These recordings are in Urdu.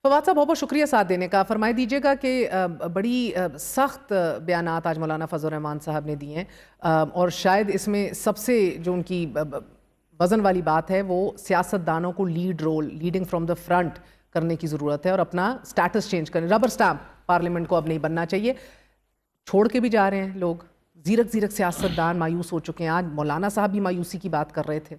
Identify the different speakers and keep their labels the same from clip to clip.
Speaker 1: فواد صاحب بہت بہت شکریہ ساتھ دینے کا. فرمائی دیجیے گا کہ بڑی سخت بیانات آج مولانا فضل الرحمان صاحب نے دیے ہیں اور شاید اس میں سب سے جو ان کی وزن والی بات ہے وہ سیاست دانوں کو لیڈنگ فرام دا فرنٹ کرنے کی ضرورت ہے اور اپنا سٹیٹس چینج کرنے. ربر سٹامپ پارلیمنٹ کو اب نہیں بننا چاہیے. چھوڑ کے بھی جا رہے ہیں لوگ, زیرک سیاست دان مایوس ہو چکے ہیں. آج مولانا صاحب بھی مایوسی کی بات کر رہے تھے,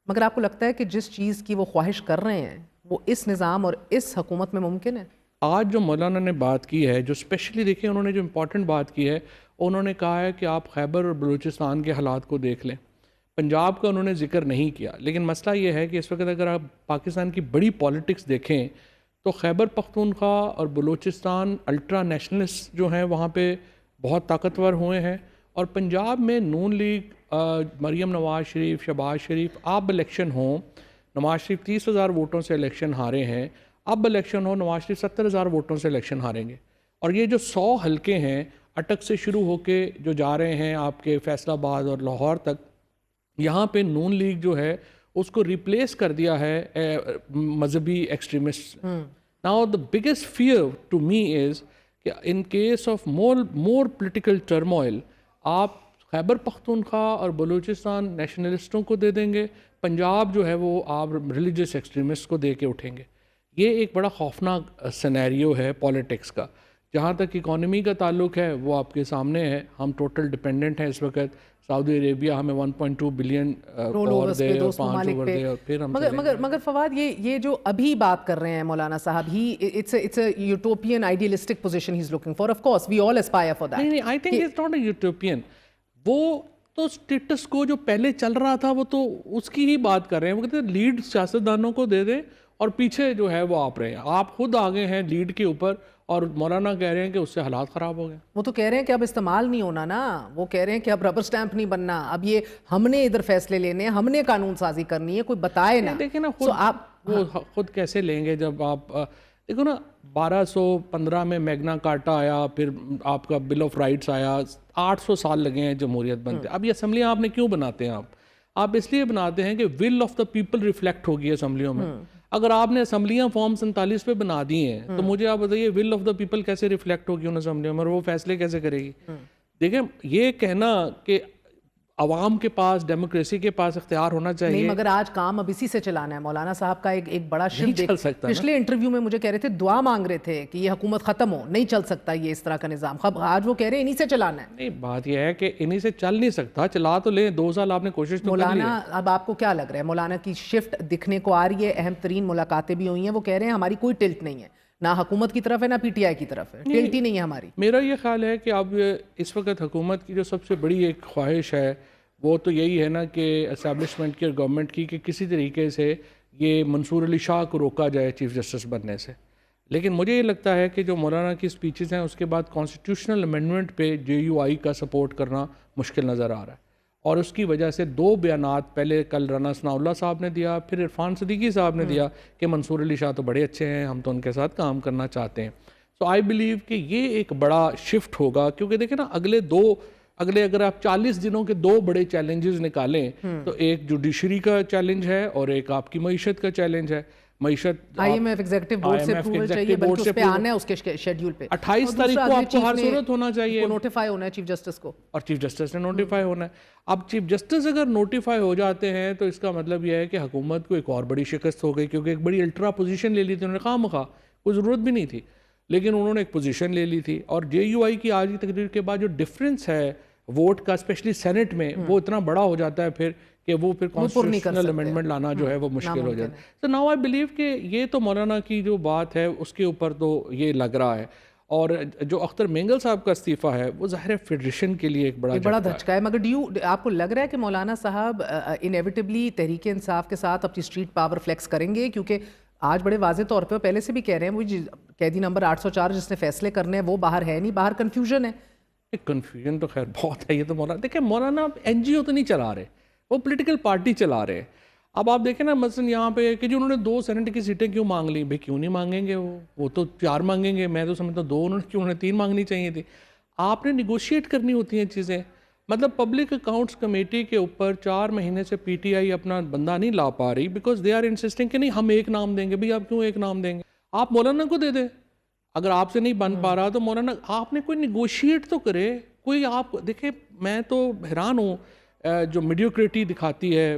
Speaker 1: مگر آپ کو لگتا ہے کہ جس چیز کی وہ خواہش کر رہے ہیں وہ اس نظام اور اس حکومت میں ممکن ہے؟
Speaker 2: آج جو مولانا نے بات کی ہے, جو اسپیشلی دیکھیں انہوں نے جو امپورٹنٹ بات کی ہے, انہوں نے کہا ہے کہ آپ خیبر اور بلوچستان کے حالات کو دیکھ لیں. پنجاب کا انہوں نے ذکر نہیں کیا, لیکن مسئلہ یہ ہے کہ اس وقت اگر آپ پاکستان کی بڑی پالیٹکس دیکھیں تو خیبر پختونخوا اور بلوچستان الٹرا نیشنلسٹ جو ہیں وہاں پہ بہت طاقتور ہوئے ہیں, اور پنجاب میں نون لیگ, مریم نواز شریف, شہباز شریف, اب الیکشن ہوں, نواز شریف 30,000 ووٹوں سے الیکشن ہارے ہیں, اب الیکشن ہو نواز شریف 70,000 ووٹوں سے الیکشن ہاریں گے. اور یہ جو 100 حلقے ہیں اٹک سے شروع ہو کے جو جا رہے ہیں آپ کے فیصل آباد اور لاہور تک, یہاں پہ نون لیگ جو ہے اس کو ریپلیس کر دیا ہے مذہبی extremist. Now the biggest fear to me is کہ in case of more political turmoil آپ خیبر پختونخوا اور بلوچستان نیشنلسٹوں کو دے دیں گے, پنجاب جو ہے وہ آپ ریلیجس ایکسٹریمسٹ کو دے کے اٹھیں گے. یہ ایک بڑا خوفناک سینیریو ہے پالیٹکس کا. جہاں تک اکانومی کا تعلق ہے وہ آپ کے سامنے ہے, ہم ٹوٹل ڈپینڈنٹ ہیں اس وقت. سعودی عربیہ ہمیں 1.2 بلین اور دے اور 5 اوور دے, اور پھر ہم
Speaker 1: مگر فواد یہ جو ابھی بات کر رہے ہیں Maulana Sahib, it's a utopian idealistic position he is looking for. Of course we all aspire for that.
Speaker 2: نہیں, I think it's not a utopian. وہ تو اسٹیٹس کو جو پہلے چل رہا تھا وہ تو اس کی ہی بات کر رہے ہیں. وہ کہتے ہیں لیڈ سیاستدانوں کو دے دیں اور پیچھے جو ہے وہ آپ رہے ہیں. آپ خود آگے ہیں لیڈ کے اوپر, اور مولانا کہہ رہے ہیں کہ اس سے حالات خراب ہو گئے.
Speaker 1: وہ تو کہہ رہے ہیں کہ اب استعمال نہیں ہونا نا, وہ کہہ رہے ہیں کہ اب ربر سٹیمپ نہیں بننا, اب یہ ہم نے ادھر فیصلے لینے ہیں, ہم نے قانون سازی کرنی ہے, کوئی بتائے نا.
Speaker 2: دیکھیں نا وہ خود کیسے لیں گے جب آپ دیکھو نا 1215 میں میگنا کارٹا آیا, پھر آپ کا بل آف رائٹس آیا, 800 سال لگے ہیں جمہوریت بنتے. اب یہ اسمبلیاں آپ نے کیوں بناتے ہیں؟ آپ اس لیے بناتے ہیں کہ will of the people reflect ہوگی اسمبلیوں میں. اگر آپ نے اسمبلیاں فارم 47 پہ بنا دی ہیں تو مجھے آپ بتائیے ول آف دا پیپل کیسے ریفلیکٹ ہوگی ان اسمبلیوں میں, اور وہ فیصلے کیسے کرے گی؟ دیکھیں یہ کہنا کہ عوام کے پاس, ڈیموکریسی کے پاس اختیار ہونا چاہیے.
Speaker 1: نہیں, مگر آج کام اب اسی سے چلانا ہے. مولانا صاحب کا ایک بڑا شفٹ پچھلے انٹرویو میں مجھے کہہ رہے تھے, دعا مانگ رہے تھے کہ یہ حکومت ختم ہو, نہیں چل سکتا یہ اس طرح کا نظام. آج وہ کہہ رہے ہیں انہی سے چلانا ہے.
Speaker 2: نہیں, بات یہ ہے کہ انہی سے چل نہیں سکتا, چلا تو لیں, 2 سال آپ نے کوشش تو کر لی.
Speaker 1: مولانا اب آپ کو کیا لگ رہا ہے, مولانا کی شفٹ دکھنے کو آ رہی ہے؟ اہم ترین ملاقاتیں بھی ہوئی ہیں, وہ کہہ رہے ہیں ہماری کوئی ٹلٹ نہیں ہے, نہ حکومت کی طرف ہے نہ پی ٹی آئی کی طرف ہے, ٹلٹ ہی نہیں ہے ہماری.
Speaker 2: میرا یہ خیال ہے کہ اب اس وقت حکومت کی جو سب سے بڑی ایک خواہش ہے وہ تو یہی ہے نا کہ اسٹیبلشمنٹ کی اور گورنمنٹ کی کہ کسی طریقے سے یہ منصور علی شاہ کو روکا جائے چیف جسٹس بننے سے. لیکن مجھے یہ لگتا ہے کہ جو مولانا کی اسپیچز ہیں اس کے بعد کانسٹیٹیوشنل امینڈمنٹ پہ JUI کا سپورٹ کرنا مشکل نظر آ رہا ہے, اور اس کی وجہ سے 2 بیانات پہلے کل رانا ثناء اللہ صاحب نے دیا, پھر عرفان صدیقی صاحب نے دیا کہ منصور علی شاہ تو بڑے اچھے ہیں, ہم تو ان کے ساتھ کام کرنا چاہتے ہیں. سو آئی بلیو کہ یہ ایک بڑا شفٹ ہوگا, کیونکہ دیکھیں نا اگلے اگر آپ 40 دنوں کے 2 بڑے چیلنجز نکالیں تو ایک جوڈیشری کا چیلنج ہے اور ایک آپ کی معیشت کا چیلنج ہے. معیشت
Speaker 1: IMF ایگزیکٹو بورڈ سے اپروول چاہیے, بلکہ اس پہ آنا ہے اس کے شیڈیول پہ
Speaker 2: 28 تاریخ کو آپ کو ہر صورت ہونا چاہیے,
Speaker 1: نوٹیفائی ہونا ہے چیف جسٹس کو, اور
Speaker 2: چیف جسٹس نے نوٹیفائی ہونا ہے. اب چیف جسٹس اگر نوٹیفائی ہو جاتے ہیں تو اس کا مطلب یہ ہے کہ حکومت کو ایک اور بڑی شکست ہو گئی, کیونکہ ایک بڑی الٹرا پوزیشن لے لی تھی انہوں نے, خواہ کوئی ضرورت بھی نہیں تھی, لیکن انہوں نے ایک پوزیشن لے لی تھی. اور JUI کی آج کی تقریر کے بعد جو ڈفرینس ہے ووٹ کا اسپیشلی سینٹ میں, وہ اتنا بڑا ہو جاتا ہے پھر کہ وہ پھر کانسٹیٹیوشنل امینڈمنٹ لانا جو ہے وہ مشکل ہو جاتا ہے. تو ناؤ آئی بلیو کہ یہ تو مولانا کی جو بات ہے اس کے اوپر تو یہ لگ رہا ہے. اور جو اختر مینگل صاحب کا استعفیٰ ہے وہ ظاہر فیڈریشن کے لیے ایک بڑا
Speaker 1: دھچکا ہے. مگر آپ کو لگ رہا ہے کہ مولانا صاحب انیویٹبلی تحریک انصاف کے ساتھ اپنی اسٹریٹ پاور فلیکس کریں گے؟ کیونکہ آج بڑے واضح طور پہ پہلے سے بھی کہہ رہے ہیں, وہ قیدی نمبر 804 جس نے فیصلے کرنے ہیں وہ باہر ہے نہیں, باہر کنفیوژن ہے.
Speaker 2: کنفیوژن تو خیر بہت ہے. یہ تو مولانا دیکھیں, مولانا NGO تو نہیں چلا رہے, وہ پولیٹیکل پارٹی چلا رہے ہیں. اب آپ دیکھیں نا مثلا یہاں پہ کہ جو انہوں نے 2 سینٹ کی سیٹیں کیوں مانگ لی, بھائی کیوں نہیں مانگیں گے, وہ تو 4 مانگیں گے. میں تو سمجھتا ہوں 2 انہوں نے 3 مانگنی چاہیے تھی. آپ نے نیگوشیٹ کرنی ہوتی ہیں چیزیں. مطلب پبلک اکاؤنٹس کمیٹی کے اوپر 4 مہینے سے PTI اپنا بندہ نہیں لا پا رہی, بیکاز دے آر انسسٹنگ کہ نہیں ہم ایک نام دیں گے. بھائی آپ کیوں ایک نام دیں گے؟ آپ مولانا کو دے دیں. اگر آپ سے نہیں بن پا رہا تو مولانا آپ نے کوئی نیگوشیٹ تو کرے. کوئی آپ دیکھیں میں تو حیران ہوں جو میڈیوکریٹی دکھاتی ہے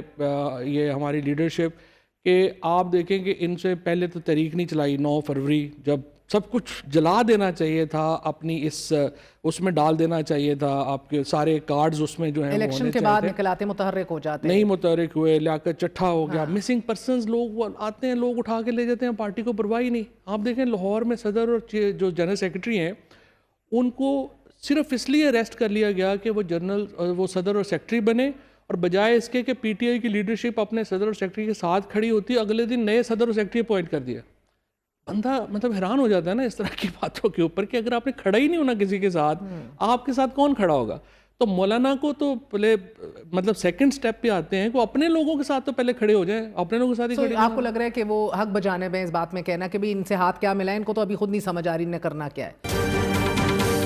Speaker 2: یہ ہماری لیڈرشپ کہ آپ دیکھیں کہ ان سے پہلے تو تحریک نہیں چلائی 9 فروری جب سب کچھ جلا دینا چاہیے تھا اپنی اس میں ڈال دینا چاہیے تھا آپ کے سارے کارڈز اس میں جو ہیں
Speaker 1: الیکشن کے بعد نکل آتے متحرک ہو جاتے
Speaker 2: نہیں متحرک ہوئے لیاقت چٹھا ہو گیا مسنگ پرسنز لوگ آتے ہیں لوگ اٹھا کے لے جاتے ہیں پارٹی کو پرواہ ہی نہیں. آپ دیکھیں لاہور میں صدر اور جو جنرل سیکرٹری ہیں ان کو صرف اس لیے اریسٹ کر لیا گیا کہ وہ صدر اور سیکرٹری بنے اور بجائے اس کے کہ پی ٹی آئی کی لیڈرشپ اپنے صدر اور سیکرٹری کے ساتھ کھڑی ہوتی اگلے دن نئے صدر اور سیکرٹری اپوائنٹ کر دیا. بندہ مطلب حیران ہو جاتا ہے نا اس طرح کی باتوں کے اوپر کہ اگر آپ نے کھڑا ہی نہیں ہونا کسی کے ساتھ آپ کے ساتھ کون کھڑا ہوگا. تو مولانا کو تو پہلے مطلب سیکنڈ سٹیپ پہ آتے ہیں کہ وہ اپنے لوگوں کے ساتھ تو پہلے کھڑے ہو جائیں اپنے لوگوں کے ساتھ ہی کھڑے.
Speaker 1: آپ کو لگ رہا ہے کہ وہ حق بجانب ہے اس بات میں کہنا کہ بھئی ان سے ہاتھ کیا ملا ہے, ان کو تو ابھی خود نہیں سمجھ آ رہی انہیں کرنا کیا ہے.